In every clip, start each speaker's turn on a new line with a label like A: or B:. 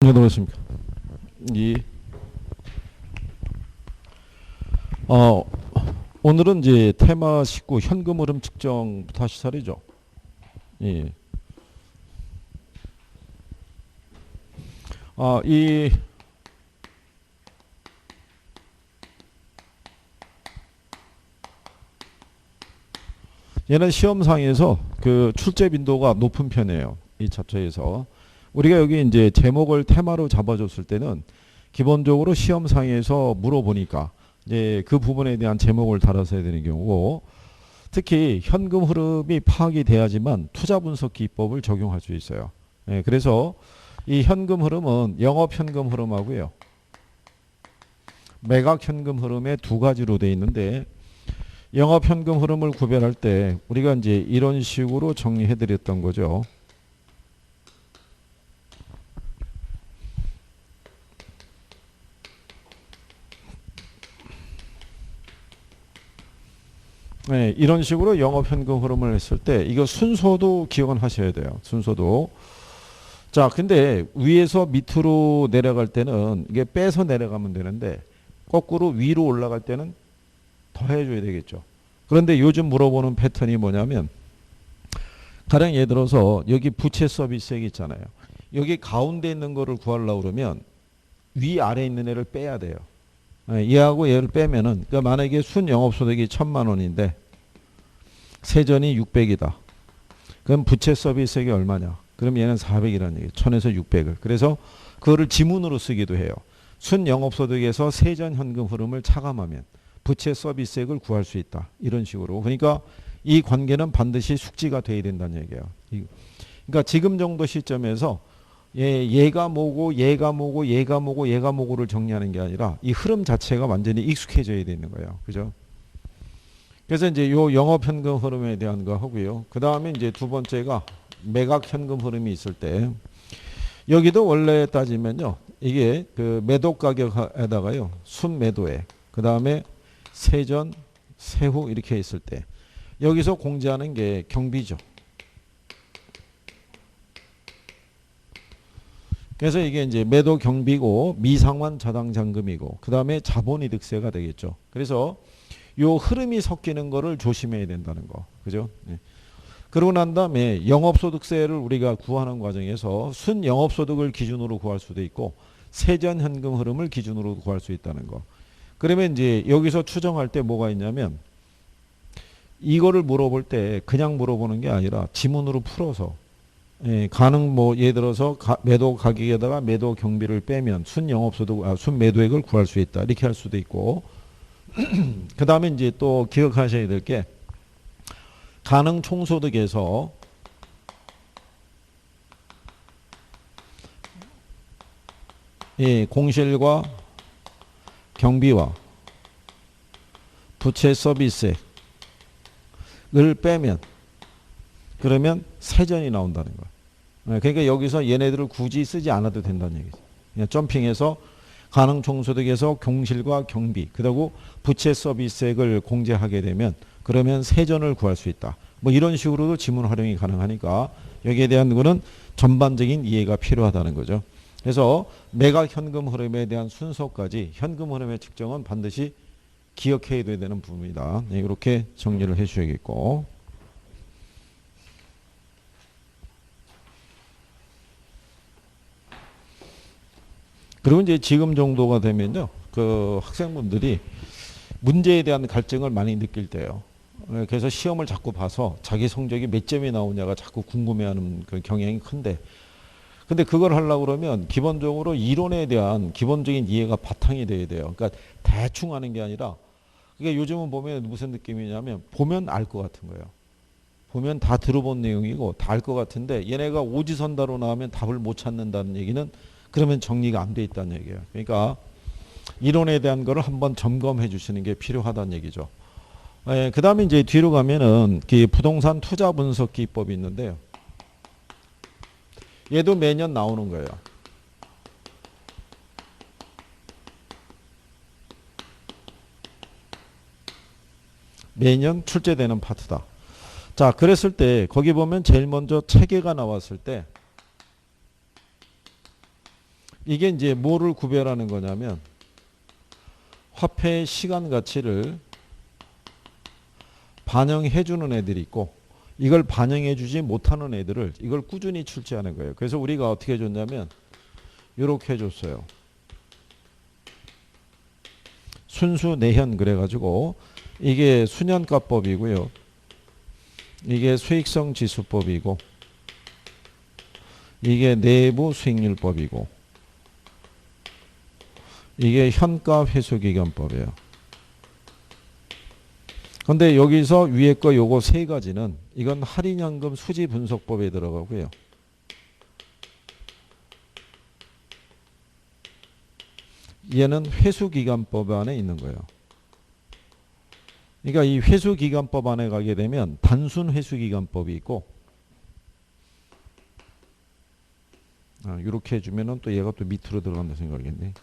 A: 들어오십니까? 이 어, 오늘은 이제 테마 19 현금 흐름 측정부터 하실 차례죠. 예. 이 얘는 시험상에서 그 출제 빈도가 높은 편이에요. 이 차트에서 우리가 여기 이제 제목을 테마로 잡아줬을 때는 기본적으로 시험상에서 물어보니까 이제 그 부분에 대한 제목을 달아서 해야 되는 경우고, 특히 현금 흐름이 파악이 돼야지만 투자 분석 기법을 적용할 수 있어요. 예, 그래서 이 현금 흐름은 영업 현금 흐름하고요, 매각 현금 흐름의 두 가지로 되어 있는데, 영업 현금 흐름을 구별할 때 우리가 이제 이런 식으로 정리해 드렸던 거죠. 네, 이런 식으로 영업 현금 흐름을 했을 때 이거 순서도 기억은 하셔야 돼요. 순서도. 자, 근데 위에서 밑으로 내려갈 때는 이게 빼서 내려가면 되는데, 거꾸로 위로 올라갈 때는 더 해줘야 되겠죠. 그런데 요즘 물어보는 패턴이 뭐냐면, 가령 예를 들어서 여기 부채 서비스액 있잖아요. 여기 가운데 있는 거를 구하려고 그러면 위아래 있는 애를 빼야 돼요. 얘하고 얘를 빼면은, 그러니까 만약에 순 영업소득이 1,000만 원인데 세전이 600이다. 그럼 부채 서비스액이 얼마냐? 그럼 얘는 400이라는 얘기예요. 1000에서 600을. 그래서 그거를 지문으로 쓰기도 해요. 순 영업소득에서 세전 현금 흐름을 차감하면 부채 서비스액을 구할 수 있다. 이런 식으로. 그러니까 이 관계는 반드시 숙지가 돼야 된다는 얘기예요. 그러니까 지금 정도 시점에서 얘가 뭐고 얘가 뭐고 얘가 뭐고 얘가 뭐고를 정리하는 게 아니라 이 흐름 자체가 완전히 익숙해져야 되는 거예요. 그죠? 그래서 이제 요 영업 현금 흐름에 대한 거 하고요. 그 다음에 이제 두 번째가 매각 현금 흐름이 있을 때, 여기도 원래 따지면요, 이게 그 매도 가격에다가요 순 매도액, 그 다음에 세전 세후 이렇게 있을 때 여기서 공제하는 게 경비죠. 그래서 이게 이제 매도 경비고 미상환 자당 잔금이고 그 다음에 자본이득세가 되겠죠. 그래서 요 흐름이 섞이는 거를 조심해야 된다는 거. 그죠? 네. 그러고 난 다음에 영업소득세를 우리가 구하는 과정에서 순 영업소득을 기준으로 구할 수도 있고 세전 현금 흐름을 기준으로 구할 수 있다는 거. 그러면 이제 여기서 추정할 때 뭐가 있냐면, 이거를 물어볼 때 그냥 물어보는 게 아니라 지문으로 풀어서, 가능 뭐 예를 들어서 매도 가격에다가 매도 경비를 빼면 순 영업소득 순 매도액을 구할 수 있다. 이렇게 할 수도 있고, 그 다음에 이제 또 기억하셔야 될 게, 가능 총소득에서 공실과 경비와 부채 서비스액을 빼면 그러면 세전이 나온다는 거예요. 그러니까 여기서 얘네들을 굳이 쓰지 않아도 된다는 얘기죠. 그냥 점핑해서 가능 총소득에서 공실과 경비, 그리고 부채 서비스액을 공제하게 되면 그러면 세전을 구할 수 있다. 뭐 이런 식으로도 지문 활용이 가능하니까 여기에 대한 거는 전반적인 이해가 필요하다는 거죠. 그래서 매각 현금 흐름에 대한 순서까지 현금 흐름의 측정은 반드시 기억해야 되는 부분이다. 네, 이렇게 정리를 해 주셔야겠고. 그리고 이제 지금 정도가 되면요, 그 학생분들이 문제에 대한 갈증을 많이 느낄 때요. 그래서 시험을 자꾸 봐서 자기 성적이 몇 점이 나오냐가 자꾸 궁금해하는 그 경향이 큰데, 근데 그걸 하려고 그러면 기본적으로 이론에 대한 기본적인 이해가 바탕이 돼야 돼요. 그러니까 대충 하는 게 아니라, 그게 요즘은 보면 무슨 느낌이냐면 보면 알 것 같은 거예요. 보면 다 들어본 내용이고 다 알 것 같은데 얘네가 오지선다로 나오면 답을 못 찾는다는 얘기는 그러면 정리가 안 돼 있다는 얘기예요. 그러니까 이론에 대한 거를 한번 점검해 주시는 게 필요하다는 얘기죠. 그 다음에 이제 뒤로 가면은 그 부동산 투자 분석 기법이 있는데요. 얘도 매년 나오는 거예요. 매년 출제되는 파트다. 자, 그랬을 때 거기 보면 제일 먼저 체계가 나왔을 때 이게 이제 뭐를 구별하는 거냐면 화폐의 시간 가치를 반영해 주는 애들이 있고 이걸 반영해 주지 못하는 애들을 이걸 꾸준히 출제하는 거예요. 그래서 우리가 어떻게 해줬냐면 이렇게 해줬어요. 순수 내현 그래가지고 이게 수년가법이고요. 이게 수익성 지수법이고 이게 내부 수익률법이고 이게 현가 회수기간법이에요. 근데 여기서 위에 거 요거 세 가지는 이건 할인연금 수지 분석법에 들어가고요. 얘는 회수기간법 안에 있는 거예요. 그러니까 이 회수기간법 안에 가게 되면 단순 회수기간법이 있고 이렇게 해주면은 또 얘가 또 밑으로 들어간다 생각이겠네.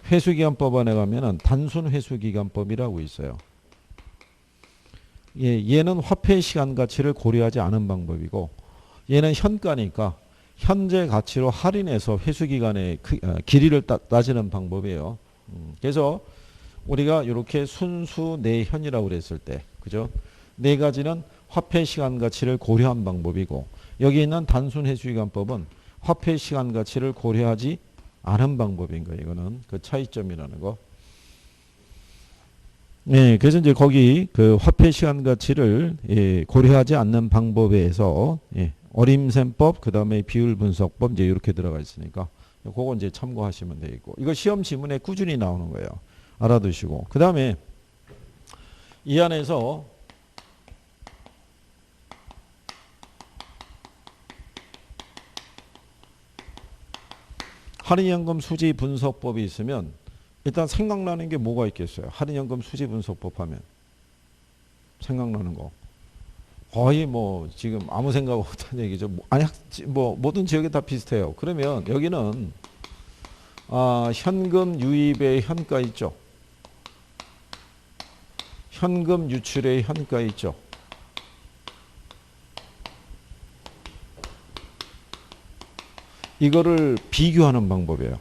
A: 회수기간법 안에 가면은 단순 회수기간법이라고 있어요. 얘는 화폐 시간 가치를 고려하지 않은 방법이고 얘는 현가니까 현재 가치로 할인해서 회수기간의 길이를 따지는 방법이에요. 그래서 우리가 이렇게 순수 내현이라고 그랬을 때, 그죠? 네 가지는 화폐 시간 가치를 고려한 방법이고 여기 있는 단순 회수기간법은 화폐 시간 가치를 고려하지 않은 방법인 거예요. 이거는 그 차이점이라는 거. 네, 그래서 이제 거기 그 화폐 시간 가치를 고려하지 않는 방법에서 어림셈법, 그 다음에 비율 분석법 이제 이렇게 들어가 있으니까 그거 이제 참고하시면 되겠고 이거 시험 지문에 꾸준히 나오는 거예요. 알아두시고 그 다음에 이 안에서 할인연금 수지 분석법이 있으면 일단 생각나는 게 뭐가 있겠어요? 할인연금 수지 분석법 하면 생각나는 거 거의 뭐 지금 아무 생각 없다는 얘기죠. 아니 뭐 모든 지역에 다 비슷해요. 그러면 여기는 현금 유입의 현가 있죠. 현금 유출의 현가 있죠. 이거를 비교하는 방법이에요.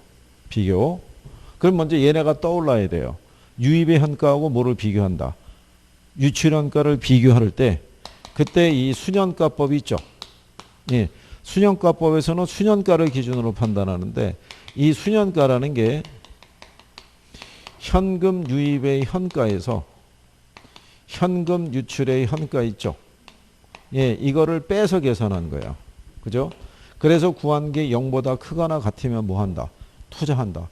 A: 비교. 그럼 먼저 얘네가 떠올라야 돼요. 유입의 현가하고 뭐를 비교한다. 유출 현가를 비교할 때 그때 이 수년가법이 있죠. 예. 수년가법에서는 수년가를 기준으로 판단하는데 이 수년가라는 게 현금 유입의 현가에서 현금 유출의 현가 있죠. 예, 이거를 빼서 계산한 거야. 그죠? 그래서 구한 게 0보다 크거나 같으면 뭐 한다? 투자한다.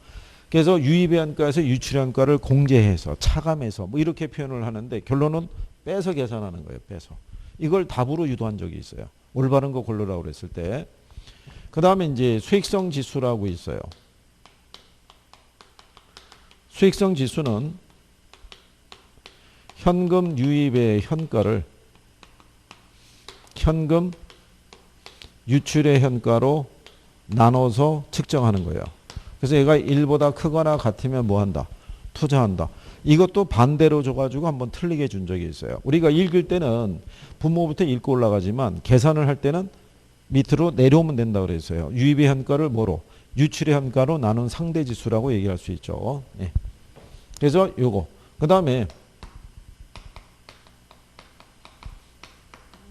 A: 그래서 유입의 현가에서 유출의 현가를 공제해서 차감해서 뭐 이렇게 표현을 하는데 결론은 빼서 계산하는 거예요. 빼서. 이걸 답으로 유도한 적이 있어요. 올바른 거 고르라고 그랬을 때. 그 다음에 이제 수익성 지수라고 있어요. 수익성 지수는 현금 유입의 현가를 현금 유출의 현가로 나눠서 측정하는 거예요. 그래서 얘가 1보다 크거나 같으면 뭐 한다? 투자한다. 이것도 반대로 줘가지고 한번 틀리게 준 적이 있어요. 우리가 읽을 때는 분모부터 읽고 올라가지만 계산을 할 때는 밑으로 내려오면 된다고 그랬어요. 유입의 현가를 뭐로? 유출의 현가로 나눈 상대지수라고 얘기할 수 있죠. 예. 그래서 요거. 그 다음에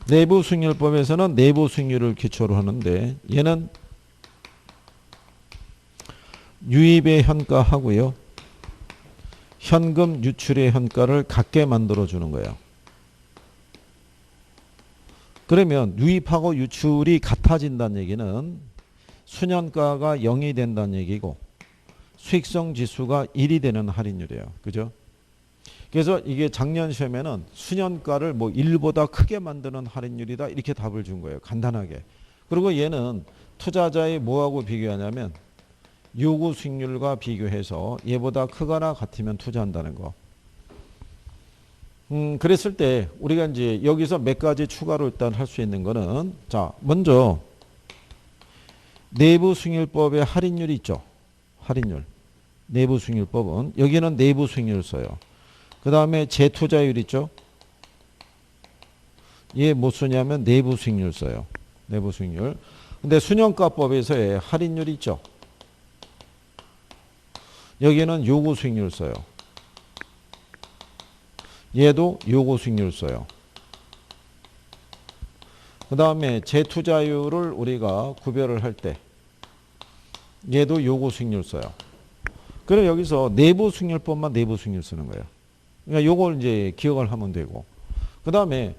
A: 내부 수익률법에서는 내부 수익률을 기초로 하는데 얘는 유입의 현가 하고요. 현금 유출의 현가를 같게 만들어 주는 거예요. 그러면 유입하고 유출이 같아진다는 얘기는 수년가가 0이 된다는 얘기고 수익성 지수가 1이 되는 할인율이에요. 그죠? 그래서 이게 작년 시험에는 수년가를 뭐 1보다 크게 만드는 할인율이다 이렇게 답을 준 거예요. 간단하게. 그리고 얘는 투자자의 뭐하고 비교하냐면 요구 수익률과 비교해서 얘보다 크거나 같으면 투자한다는 거. 그랬을 때 우리가 이제 여기서 몇 가지 추가로 일단 할 수 있는 거는 자, 먼저 내부 수익률법의 할인율이 있죠. 할인율. 내부 수익률법은 여기는 내부 수익률을 써요. 그 다음에 재투자율 있죠. 얘 뭐 쓰냐면 내부 수익률 써요. 내부 수익률. 근데 수년가법에서의 할인율이 있죠. 여기는 요구 수익률 써요. 얘도 요구 수익률 써요. 그 다음에 재투자율을 우리가 구별을 할 때 얘도 요구 수익률 써요. 그럼 여기서 내부 수익률법만 내부 수익률 쓰는 거예요. 그러니까 요걸 이제 기억을 하면 되고. 그 다음에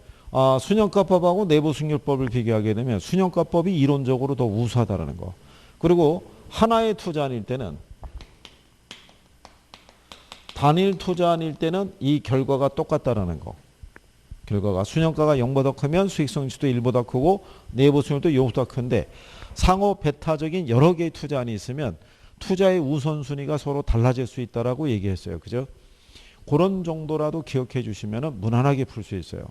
A: 순영가법하고 내부 수익률법을 비교하게 되면 순영가법이 이론적으로 더 우수하다는 거. 그리고 하나의 투자일 때는 단일 투자일 때는 이 결과가 똑같다라는 거. 결과가 순영가가 0보다 크면 수익성 지수도 1보다 크고 내부 수익률도 0보다 큰데 상호 배타적인 여러 개의 투자안이 있으면 투자의 우선순위가 서로 달라질 수 있다라고 얘기했어요. 그죠? 그런 정도라도 기억해 주시면 무난하게 풀 수 있어요.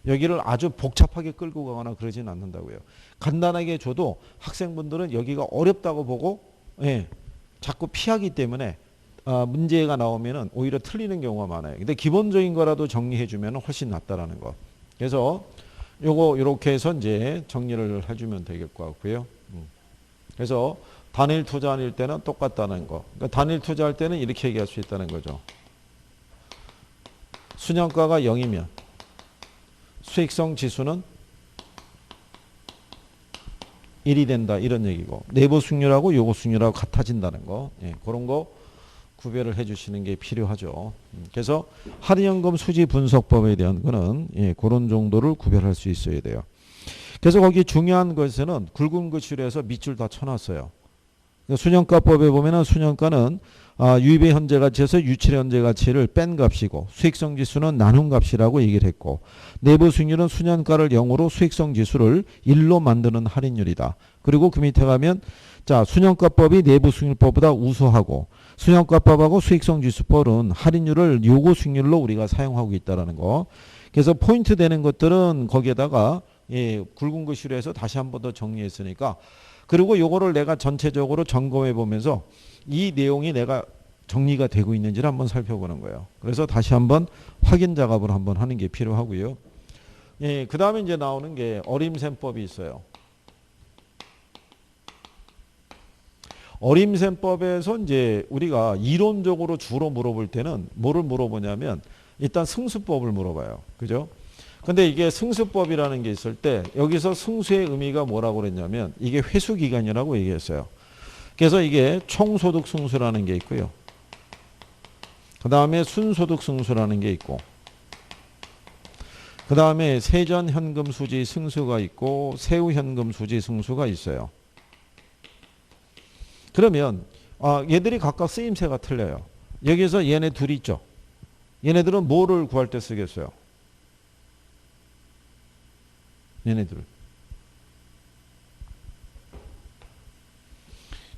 A: 여기를 아주 복잡하게 끌고 가거나 그러진 않는다고요. 간단하게 줘도 학생분들은 여기가 어렵다고 보고 자꾸 피하기 때문에 문제가 나오면 오히려 틀리는 경우가 많아요. 근데 기본적인 거라도 정리해 주면 훨씬 낫다라는 거. 그래서 요거 이렇게 해서 이제 정리를 해주면 될 것 같고요. 그래서 단일 투자일 때는 똑같다는 거. 그러니까 단일 투자할 때는 이렇게 얘기할 수 있다는 거죠. 순영가가 0이면 수익성 지수는 1이 된다 이런 얘기고 내부 수익률하고 요구 수익률하고 같아진다는 거. 그런 거 구별을 해주시는 게 필요하죠. 그래서 할인연금 수지 분석법에 대한 거는 그런 정도를 구별할 수 있어야 돼요. 그래서 거기 중요한 것에는 굵은 글씨로 해서 밑줄 다 쳐놨어요. 순영가법에 보면은 순영가는 유입의 현재 가치에서 유출의 현재 가치를 뺀 값이고 수익성 지수는 나눈 값이라고 얘기를 했고 내부 수익률은 순영가를 0으로 수익성 지수를 1로 만드는 할인율이다. 그리고 그 밑에 가면 자 순영가법이 내부 수익률법보다 우수하고 순영가법하고 수익성 지수법은 할인율을 요구 수익률로 우리가 사용하고 있다는 거. 그래서 포인트 되는 것들은 거기에다가 굵은 글씨로 해서 다시 한 번 더 정리했으니까 그리고 요거를 내가 전체적으로 점검해 보면서 이 내용이 내가 정리가 되고 있는지를 한번 살펴보는 거예요. 그래서 다시 한번 확인 작업을 한번 하는 게 필요하고요. 그 다음에 이제 나오는 게 어림셈법이 있어요. 어림셈법에서 이제 우리가 이론적으로 주로 물어볼 때는 뭐를 물어보냐면 일단 승수법을 물어봐요. 그죠? 근데 이게 승수법이라는 게 있을 때 여기서 승수의 의미가 뭐라고 그랬냐면 이게 회수기간이라고 얘기했어요. 그래서 이게 총소득 승수라는 게 있고요. 그 다음에 순소득 승수라는 게 있고 그 다음에 세전현금 수지 승수가 있고 세후현금 수지 승수가 있어요. 그러면 얘들이 각각 쓰임새가 틀려요. 여기서 얘네 둘이 있죠. 얘네들은 뭐를 구할 때 쓰겠어요? 얘네들.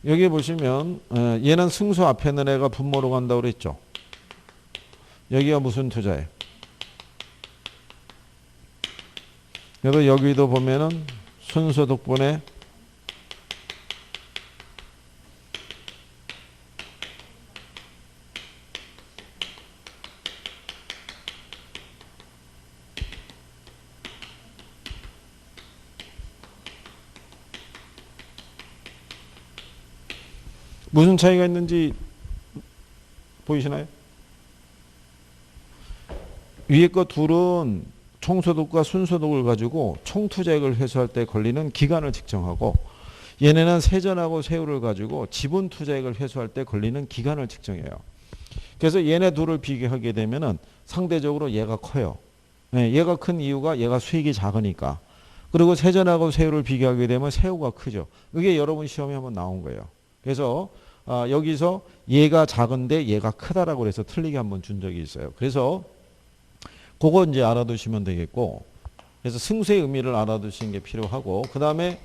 A: 여기 보시면 얘는 승수 앞에 있는 애가 분모로 간다고 그랬죠. 여기가 무슨 투자예요? 그래서 여기도 보면은 순소득분의 무슨 차이가 있는지 보이시나요? 위에 거 둘은 총소득과 순소득을 가지고 총투자액을 회수할 때 걸리는 기간을 측정하고 얘네는 세전하고 세후를 가지고 지분 투자액을 회수할 때 걸리는 기간을 측정해요. 그래서 얘네 둘을 비교하게 되면은 상대적으로 얘가 커요. 얘가 큰 이유가 얘가 수익이 작으니까. 그리고 세전하고 세후를 비교하게 되면 세후가 크죠. 이게 여러분 시험에 한번 나온 거예요. 그래서 여기서 얘가 작은데 얘가 크다라고 해서 틀리게 한번 준 적이 있어요. 그래서 그거 이제 알아두시면 되겠고, 그래서 승수의 의미를 알아두시는 게 필요하고, 그 다음에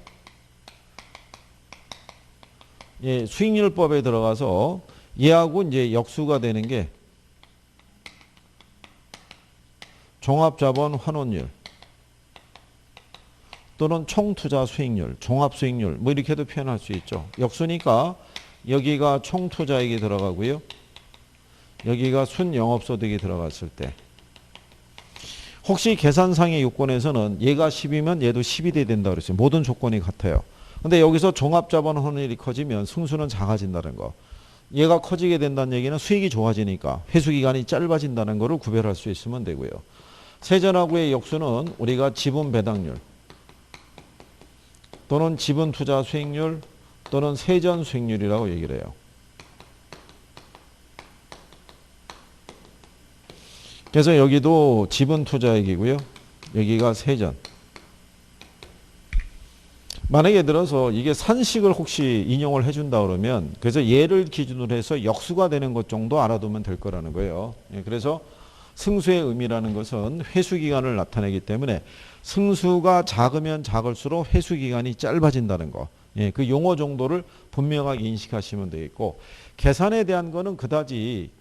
A: 수익률법에 들어가서 얘하고 이제 역수가 되는 게 종합자본 환원율 또는 총투자 수익률, 종합수익률 뭐 이렇게도 표현할 수 있죠. 역수니까 여기가 총투자액이 들어가고요. 여기가 순영업소득이 들어갔을 때 혹시 계산상의 요건에서는 얘가 10이면 얘도 10이 돼야 된다고 그랬어요. 모든 조건이 같아요. 근데 여기서 종합자본 환원율이 커지면 승수는 작아진다는 거. 얘가 커지게 된다는 얘기는 수익이 좋아지니까 회수기간이 짧아진다는 것을 구별할 수 있으면 되고요. 세전하고의 역수는 우리가 지분 배당률 또는 지분 투자 수익률 또는 세전 수익률이라고 얘기를 해요. 그래서 여기도 지분 투자액이고요. 여기가 세전. 만약에 들어서 이게 산식을 혹시 인용을 해준다 그러면 그래서 얘를 기준으로 해서 역수가 되는 것 정도 알아두면 될 거라는 거예요. 그래서 승수의 의미라는 것은 회수기간을 나타내기 때문에 승수가 작으면 작을수록 회수기간이 짧아진다는 거. 그 용어 정도를 분명하게 인식하시면 되겠고, 계산에 대한 거는 그다지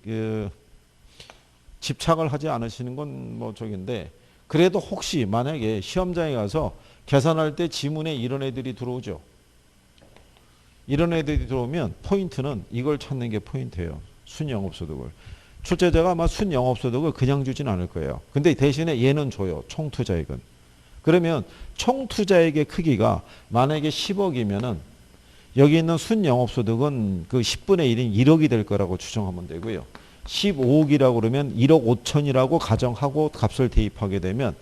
A: 집착을 하지 않으시는 건 뭐 저긴데, 그래도 혹시 만약에 시험장에 가서 계산할 때 지문에 이런 애들이 들어오죠. 이런 애들이 들어오면 포인트는 이걸 찾는 게 포인트예요. 순영업소득을. 출제자가 아마 순영업소득을 그냥 주진 않을 거예요. 근데 대신에 얘는 줘요. 총투자액은. 그러면 총투자액의 크기가 만약에 10억이면은 여기 있는 순영업소득은 그 10분의 1인 1억이 될 거라고 추정하면 되고요. 15억이라고 그러면 1억 5천이라고 가정하고 값을 대입하게 되면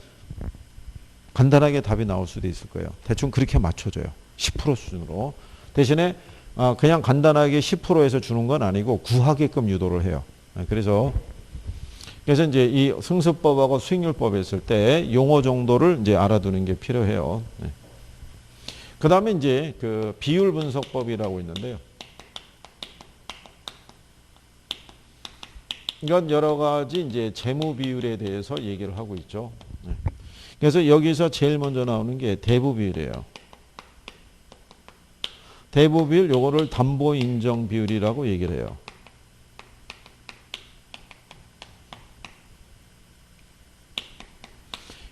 A: 간단하게 답이 나올 수도 있을 거예요. 대충 그렇게 맞춰줘요. 10% 수준으로. 대신에 그냥 간단하게 10%에서 주는 건 아니고 구하게끔 유도를 해요. 그래서 이제 이 승수법하고 수익률법 했을 때 용어 정도를 이제 알아두는 게 필요해요. 그 다음에 이제 그 비율 분석법이라고 있는데요. 이건 여러 가지 이제 재무 비율에 대해서 얘기를 하고 있죠. 그래서 여기서 제일 먼저 나오는 게 대부 비율이에요. 대부 비율 요거를 담보 인정 비율이라고 얘기를 해요.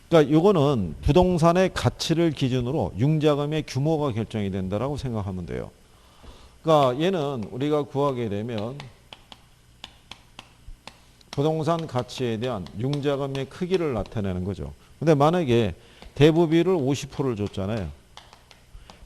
A: 그러니까 요거는 부동산의 가치를 기준으로 융자금의 규모가 결정이 된다라고 생각하면 돼요. 그러니까 얘는 우리가 구하게 되면 부동산 가치에 대한 융자금의 크기를 나타내는 거죠. 근데 만약에 대부 비율을 50%를 줬잖아요.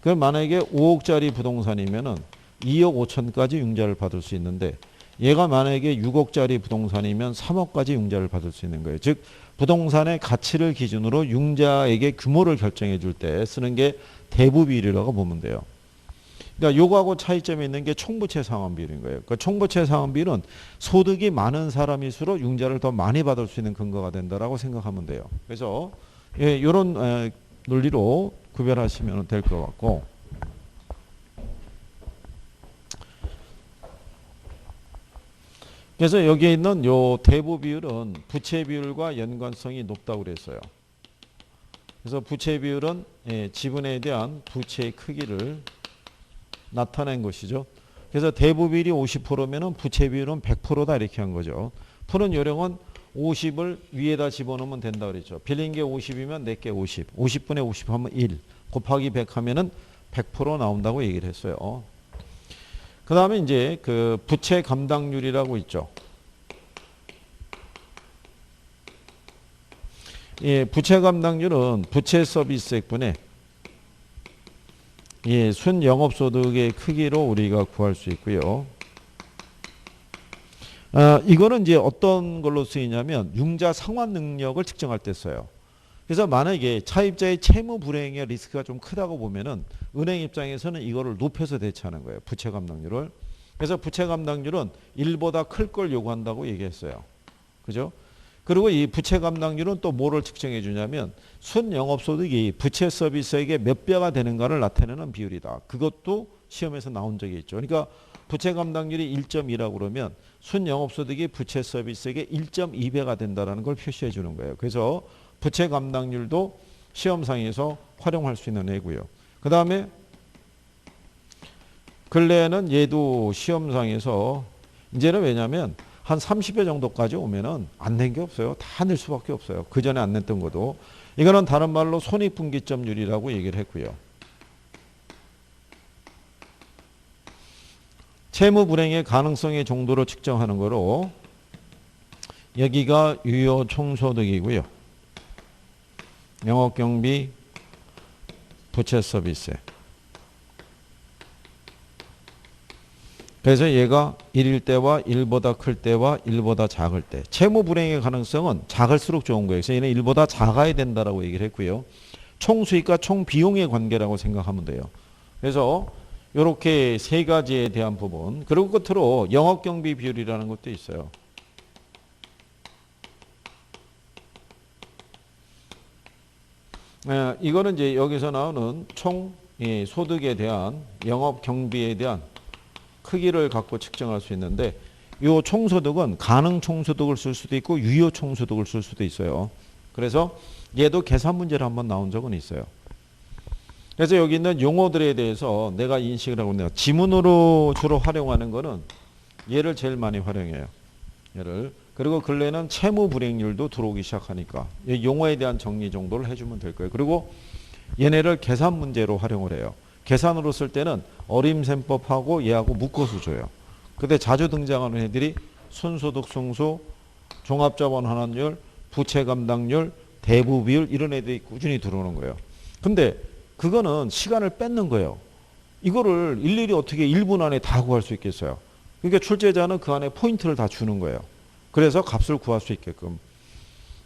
A: 그럼 만약에 5억짜리 부동산이면은 2억 5천까지 융자를 받을 수 있는데 얘가 만약에 6억짜리 부동산이면 3억까지 융자를 받을 수 있는 거예요. 즉 부동산의 가치를 기준으로 융자액의 규모를 결정해 줄 때 쓰는 게 대부 비율이라고 보면 돼요. 그러니까 요거하고 차이점이 있는 게 총부채 상환 비율인 거예요. 그러니까 총부채 상환 비율은 소득이 많은 사람일수록 융자를 더 많이 받을 수 있는 근거가 된다라고 생각하면 돼요. 그래서 이런 논리로 구별하시면 될 것 같고, 그래서 여기에 있는 요 대부 비율은 부채 비율과 연관성이 높다고 그랬어요. 그래서 부채 비율은 지분에 대한 부채의 크기를 나타낸 것이죠. 그래서 대부 비율이 50%면은 부채 비율은 100%다 이렇게 한 거죠. 푸는 요령은 50을 위에다 집어넣으면 된다 그랬죠. 빌린 게 50이면 낼게 50. 50분의 50 하면 1. 곱하기 100 하면은 100% 나온다고 얘기를 했어요. 그 다음에 이제 그 부채 감당률이라고 있죠. 부채 감당률은 부채 서비스액분의 순영업소득의 크기로 우리가 구할 수 있고요. 이거는 이제 어떤 걸로 쓰이냐면 융자 상환 능력을 측정할 때 써요. 그래서 만약에 차입자의 채무 불이행의 리스크가 좀 크다고 보면은 은행 입장에서는 이거를 높여서 대처하는 거예요. 부채 감당률을. 그래서 부채 감당률은 1보다 클 걸 요구한다고 얘기했어요. 그죠? 그리고 이 부채 감당률은 또 뭐를 측정해 주냐면 순영업소득이 부채 서비스액의 몇 배가 되는가를 나타내는 비율이다. 그것도 시험에서 나온 적이 있죠. 그러니까 부채 감당률이 1.2라고 그러면 순영업소득이 부채 서비스액의 1.2배가 된다는 걸 표시해 주는 거예요. 그래서 부채 감당률도 시험상에서 활용할 수 있는 애고요. 그 다음에 근래에는 얘도 시험상에서 이제는 왜냐하면 한 30회 정도까지 오면은 안 낸 게 없어요. 다 낼 수밖에 없어요. 그 전에 안 냈던 것도. 이거는 다른 말로 손익분기점률이라고 얘기를 했고요. 채무 불행의 가능성의 정도로 측정하는 거로 여기가 유효 총소득이고요. 영업경비, 부채 서비스. 그래서 얘가 1일 때와 1보다 클 때와 1보다 작을 때 채무 불이행의 가능성은 작을수록 좋은 거예요. 그래서 얘는 1보다 작아야 된다라고 얘기를 했고요. 총 수익과 총 비용의 관계라고 생각하면 돼요. 그래서 이렇게 세 가지에 대한 부분. 그리고 끝으로 영업경비 비율이라는 것도 있어요. 이거는 이제 여기서 나오는 총 소득에 대한 영업경비에 대한 크기를 갖고 측정할 수 있는데 이 총소득은 가능 총소득을 쓸 수도 있고 유효 총소득을 쓸 수도 있어요. 그래서 얘도 계산 문제로 한번 나온 적은 있어요. 그래서 여기 있는 용어들에 대해서 내가 인식을 하고 내가 지문으로 주로 활용하는 거는 얘를 제일 많이 활용해요. 얘를. 그리고 근래는 채무 불이행률도 들어오기 시작하니까 이 용어에 대한 정리 정도를 해주면 될 거예요. 그리고 얘네를 계산 문제로 활용을 해요. 계산으로 쓸 때는 어림셈법하고 얘하고 묶어서 줘요. 근데 자주 등장하는 애들이 순소득 승수, 종합자본 환원율, 부채 감당률, 대부 비율 이런 애들이 꾸준히 들어오는 거예요. 근데 그거는 시간을 뺏는 거예요. 이거를 일일이 어떻게 1분 안에 다 구할 수 있겠어요. 그러니까 출제자는 그 안에 포인트를 다 주는 거예요. 그래서 값을 구할 수 있게끔.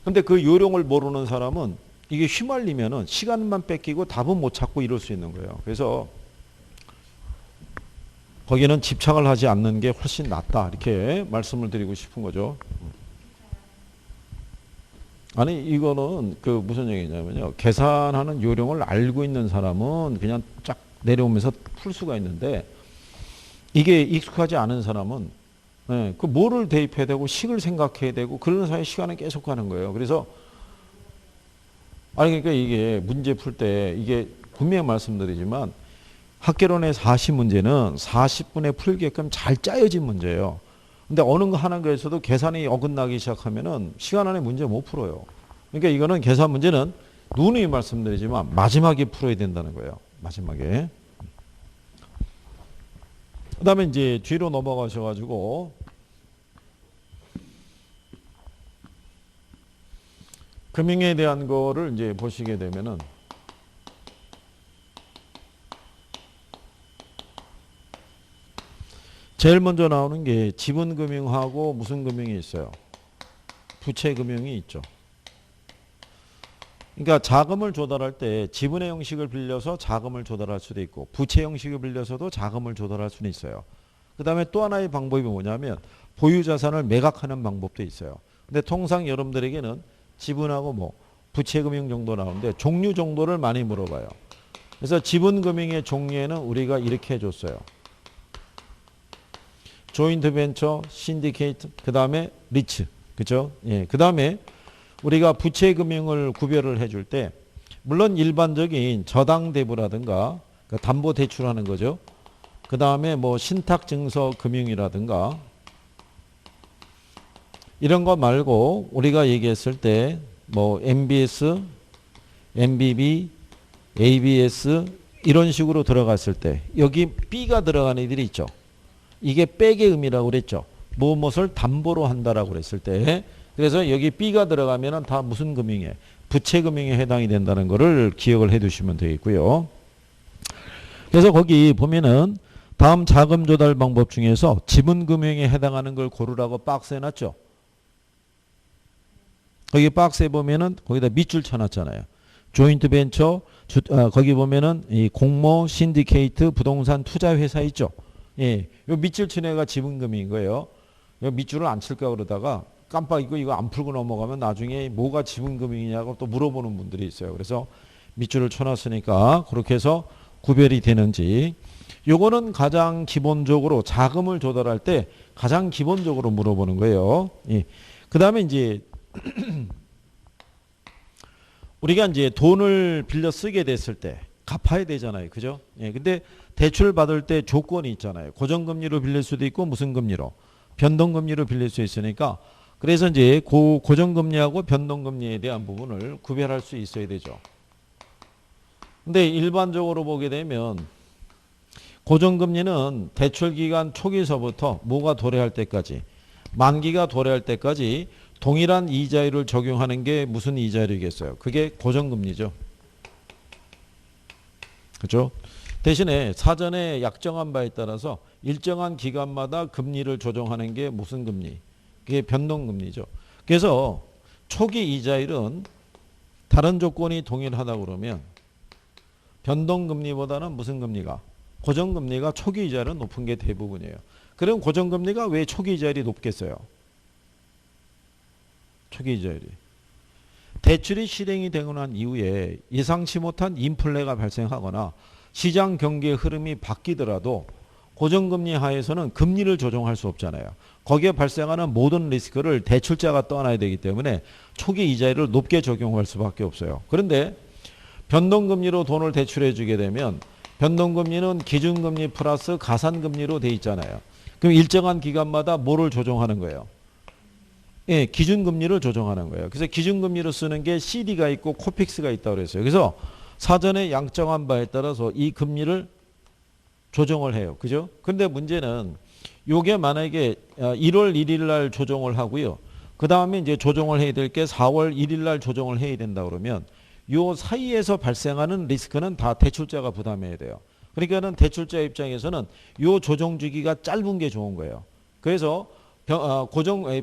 A: 근데 그 요령을 모르는 사람은 이게 휘말리면은 시간만 뺏기고 답은 못 찾고 이럴 수 있는 거예요. 그래서 거기는 집착을 하지 않는 게 훨씬 낫다. 이렇게 말씀을 드리고 싶은 거죠. 아니 이거는 그 무슨 얘기냐면요. 계산하는 요령을 알고 있는 사람은 그냥 쫙 내려오면서 풀 수가 있는데 이게 익숙하지 않은 사람은 그 뭐를 대입해야 되고 식을 생각해야 되고 그런 사이에 시간을 계속 가는 거예요. 그래서 아니 그러니까 이게 문제 풀 때 이게 분명히 말씀드리지만 학개론의 40문제는 40분에 풀게끔 잘 짜여진 문제예요. 근데 어느 거 하는 거에서도 계산이 어긋나기 시작하면은 시간 안에 문제 못 풀어요. 그러니까 이거는 계산 문제는 누누이 말씀드리지만 마지막에 풀어야 된다는 거예요. 마지막에. 그 다음에 이제 뒤로 넘어가셔가지고 금융에 대한 거를 이제 보시게 되면은 제일 먼저 나오는 게 지분금융하고 무슨 금융이 있어요? 부채금융이 있죠. 그러니까 자금을 조달할 때 지분의 형식을 빌려서 자금을 조달할 수도 있고 부채 형식을 빌려서도 자금을 조달할 수는 있어요. 그 다음에 또 하나의 방법이 뭐냐면 보유자산을 매각하는 방법도 있어요. 근데 통상 여러분들에게는 지분하고 뭐 부채금융 정도 나오는데 종류 정도를 많이 물어봐요. 그래서 지분금융의 종류에는 우리가 이렇게 해줬어요. 조인트 벤처, 신디케이트, 그 다음에 리츠. 그죠? 예. 그 다음에 우리가 부채 금융을 구별을 해줄 때, 물론 일반적인 저당대부라든가, 그 담보 대출하는 거죠. 그 다음에 뭐 신탁증서 금융이라든가, 이런 거 말고 우리가 얘기했을 때, 뭐 MBS, MBB, ABS, 이런 식으로 들어갔을 때, 여기 B가 들어간 애들이 있죠. 이게 백의 의미라고 그랬죠. 무엇을 담보로 한다라고 그랬을 때. 그래서 여기 B가 들어가면은 다 무슨 금융에? 부채 금융에 해당이 된다는 거를 기억을 해 두시면 되겠고요. 그래서 거기 보면은 다음 자금 조달 방법 중에서 지분 금융에 해당하는 걸 고르라고 박스에 놨죠. 거기 박스에 보면은 거기다 밑줄 쳐놨잖아요. 조인트 벤처, 거기 보면은 이 공모, 신디케이트, 부동산 투자 회사 있죠. 예, 요 밑줄 친 애가 지분금융인 거예요. 요 밑줄을 안 칠까 그러다가 깜빡 잊고 이거 안 풀고 넘어가면 나중에 뭐가 지분금융이냐고 또 물어보는 분들이 있어요. 그래서 밑줄을 쳐놨으니까 그렇게 해서 구별이 되는지. 요거는 가장 기본적으로 자금을 조달할 때 가장 기본적으로 물어보는 거예요. 예. 그 다음에 이제 우리가 이제 돈을 빌려 쓰게 됐을 때 갚아야 되잖아요. 그죠? 예. 근데 대출 받을 때 조건이 있잖아요. 고정금리로 빌릴 수도 있고 무슨 금리로? 변동금리로 빌릴 수 있으니까 그래서 이제 고정금리하고 변동금리에 대한 부분을 구별할 수 있어야 되죠. 근데 일반적으로 보게 되면 고정금리는 대출기간 초기서부터 뭐가 도래할 때까지 만기가 도래할 때까지 동일한 이자율을 적용하는 게 무슨 이자율이겠어요? 그게 고정금리죠. 그렇죠? 대신에 사전에 약정한 바에 따라서 일정한 기간마다 금리를 조정하는 게 무슨 금리? 그게 변동금리죠. 그래서 초기 이자율은 다른 조건이 동일하다 그러면 변동금리보다는 무슨 금리가? 고정금리가 초기 이자율은 높은 게 대부분이에요. 그럼 고정금리가 왜 초기 이자율이 높겠어요? 초기 이자율이. 대출이 실행이 되고 난 이후에 예상치 못한 인플레가 발생하거나 시장 경기의 흐름이 바뀌더라도 고정금리 하에서는 금리를 조정할 수 없잖아요. 거기에 발생하는 모든 리스크를 대출자가 떠안아야 되기 때문에 초기 이자율을 높게 적용할 수밖에 없어요. 그런데 변동금리로 돈을 대출해 주게 되면 변동금리는 기준금리 플러스 가산금리로 돼 있잖아요. 그럼 일정한 기간마다 뭐를 조정하는 거예요? 예, 기준금리를 조정하는 거예요. 그래서 기준금리로 쓰는 게 CD가 있고 코픽스가 있다고 그랬어요. 그래서 사전에 양정한 바에 따라서 이 금리를 조정을 해요. 그죠? 근데 문제는 요게 만약에 1월 1일 날 조정을 하고요. 그 다음에 이제 조정을 해야 될 게 4월 1일 날 조정을 해야 된다 그러면 요 사이에서 발생하는 리스크는 다 대출자가 부담해야 돼요. 그러니까는 대출자 입장에서는 요 조정 주기가 짧은 게 좋은 거예요. 그래서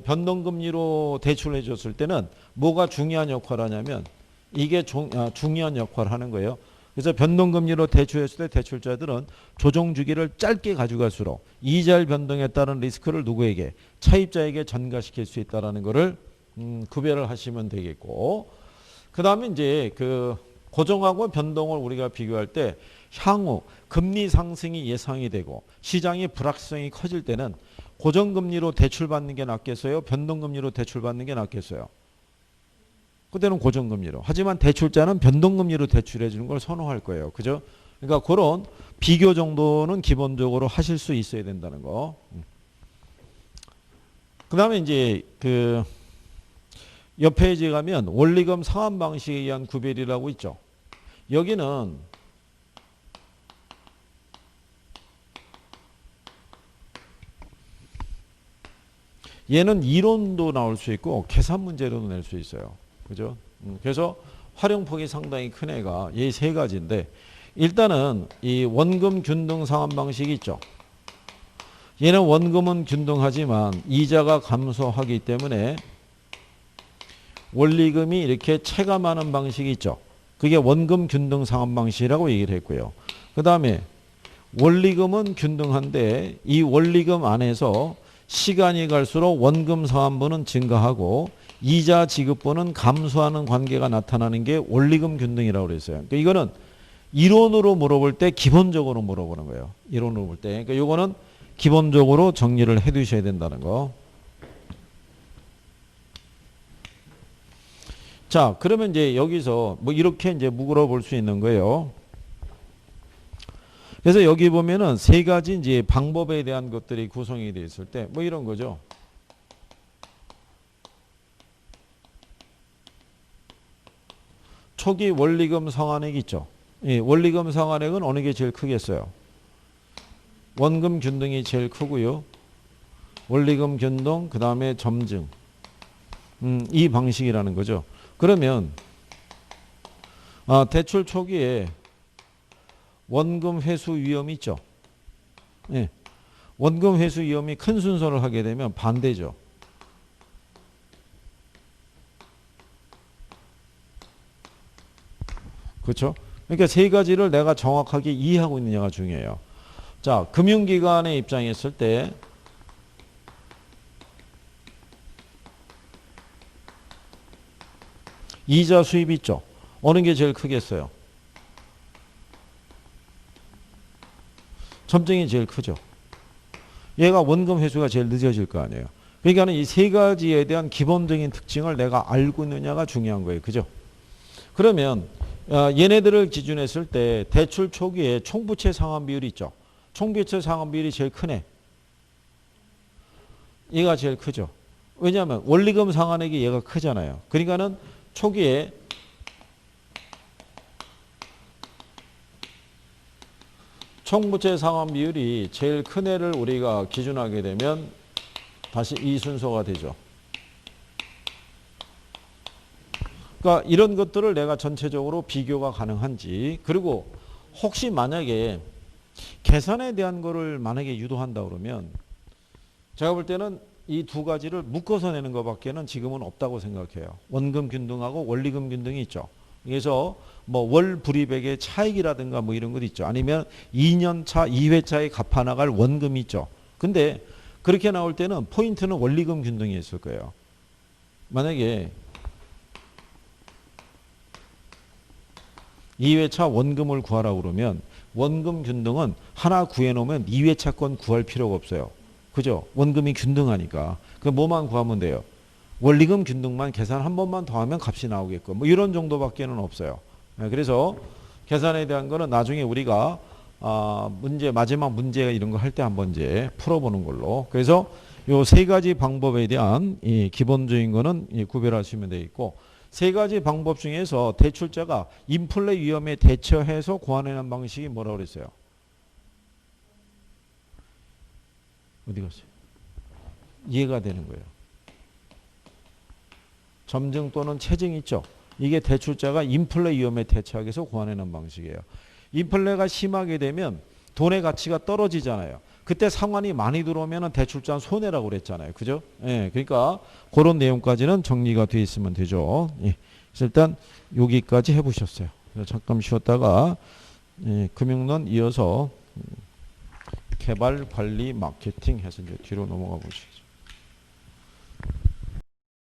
A: 변동금리로 대출해 줬을 때는 뭐가 중요한 역할을 하냐면 이게 중요한 역할을 하는 거예요. 그래서 변동금리로 대출했을 때 대출자들은 조정 주기를 짧게 가져갈수록 이자율 변동에 따른 리스크를 누구에게? 차입자에게 전가시킬 수 있다는 것을 구별을 하시면 되겠고, 그 다음에 이제 그 고정하고 변동을 우리가 비교할 때 향후 금리 상승이 예상이 되고 시장의 불확실성이 커질 때는 고정금리로 대출받는 게 낫겠어요? 변동금리로 대출받는 게 낫겠어요? 그때는 고정금리로. 하지만 대출자는 변동금리로 대출해 주는 걸 선호할 거예요. 그죠? 그러니까 그런 비교 정도는 기본적으로 하실 수 있어야 된다는 거. 그 다음에 이제 그 옆 페이지에 가면 원리금 상환 방식에 의한 구별이라고 있죠. 여기는 얘는 이론도 나올 수 있고 계산 문제로도 낼 수 있어요. 그죠? 그래서 활용폭이 상당히 큰 애가 이 세 가지인데, 일단은 이 원금 균등 상환 방식이 있죠. 얘는 원금은 균등하지만 이자가 감소하기 때문에 원리금이 이렇게 체감하는 방식이 있죠. 그게 원금 균등 상환 방식이라고 얘기를 했고요. 그 다음에 원리금은 균등한데 이 원리금 안에서 시간이 갈수록 원금 상환분은 증가하고 이자 지급분은 감소하는 관계가 나타나는 게 원리금 균등이라고 그랬어요. 그러니까 이거는 이론으로 물어볼 때 기본적으로 물어보는 거예요. 이론으로 볼 때. 그러니까 이거는 기본적으로 정리를 해 두셔야 된다는 거. 자, 그러면 이제 여기서 뭐 이렇게 이제 물어볼 수 있는 거예요. 그래서 여기 보면은 세 가지 이제 방법에 대한 것들이 구성이 되어 있을 때 뭐 이런 거죠. 초기 원리금 상환액 있죠. 예, 원리금 상환액은 어느 게 제일 크겠어요? 원금 균등이 제일 크고요. 원리금 균등, 그 다음에 점증. 이 방식이라는 거죠. 그러면 대출 초기에 원금 회수 위험이 있죠. 예. 원금 회수 위험이 큰 순서를 하게 되면 반대죠. 그렇죠? 그러니까 세 가지를 내가 정확하게 이해하고 있느냐가 중요해요. 자, 금융기관의 입장에 있을 때 이자 수입이 있죠. 어느 게 제일 크겠어요? 점증이 제일 크죠. 얘가 원금 회수가 제일 늦어질 거 아니에요. 그러니까 이 세 가지에 대한 기본적인 특징을 내가 알고 있느냐가 중요한 거예요. 그죠? 그러면 얘네들을 기준했을 때 대출 초기에 총부채 상환 비율이 있죠. 총부채 상환 비율이 제일 크네. 얘가 제일 크죠. 왜냐하면 원리금 상환액이 얘가 크잖아요. 그러니까는 초기에 총부채 상환 비율이 제일 큰 애를 우리가 기준하게 되면 다시 이 순서가 되죠. 그러니까 이런 것들을 내가 전체적으로 비교가 가능한지, 그리고 혹시 만약에 계산에 대한 거를 만약에 유도한다 그러면 제가 볼 때는 이 두 가지를 묶어서 내는 것밖에는 지금은 없다고 생각해요. 원금 균등하고 원리금 균등이 있죠. 그래서 뭐 월 불이백의 차익이라든가 뭐 이런 것 있죠. 아니면 2년 차, 2회차에 갚아나갈 원금이 있죠. 근데 그렇게 나올 때는 포인트는 원리금 균등이 있을 거예요. 만약에 2회차 원금을 구하라고 그러면 원금 균등은 하나 구해놓으면 2회차 건 구할 필요가 없어요. 그죠? 원금이 균등하니까. 그 뭐만 구하면 돼요? 원리금 균등만 계산 한 번만 더 하면 값이 나오게끔. 뭐 이런 정도밖에는 없어요. 그래서 계산에 대한 거는 나중에 우리가 문제 마지막 문제 이런 거 할 때 한번 이제 풀어보는 걸로. 그래서 요 세 가지 방법에 대한 이 기본적인 거는 구별하시면 돼 있고 세 가지 방법 중에서 대출자가 인플레 위험에 대처해서 고안해낸 방식이 뭐라고 그랬어요? 어디 갔어요? 이해가 되는 거예요. 점증 또는 체증 있죠. 이게 대출자가 인플레 위험에 대처하기 위해서 고안해낸 방식이에요. 인플레가 심하게 되면 돈의 가치가 떨어지잖아요. 그때 상환이 많이 들어오면 대출자는 손해라고 그랬잖아요. 그죠? 예, 그러니까 그런 내용까지는 정리가 되어 있으면 되죠. 예, 그래서 일단 여기까지 해보셨어요. 잠깐 쉬었다가 금융론 이어서 개발, 관리, 마케팅 해서 이제 뒤로 넘어가 보시죠.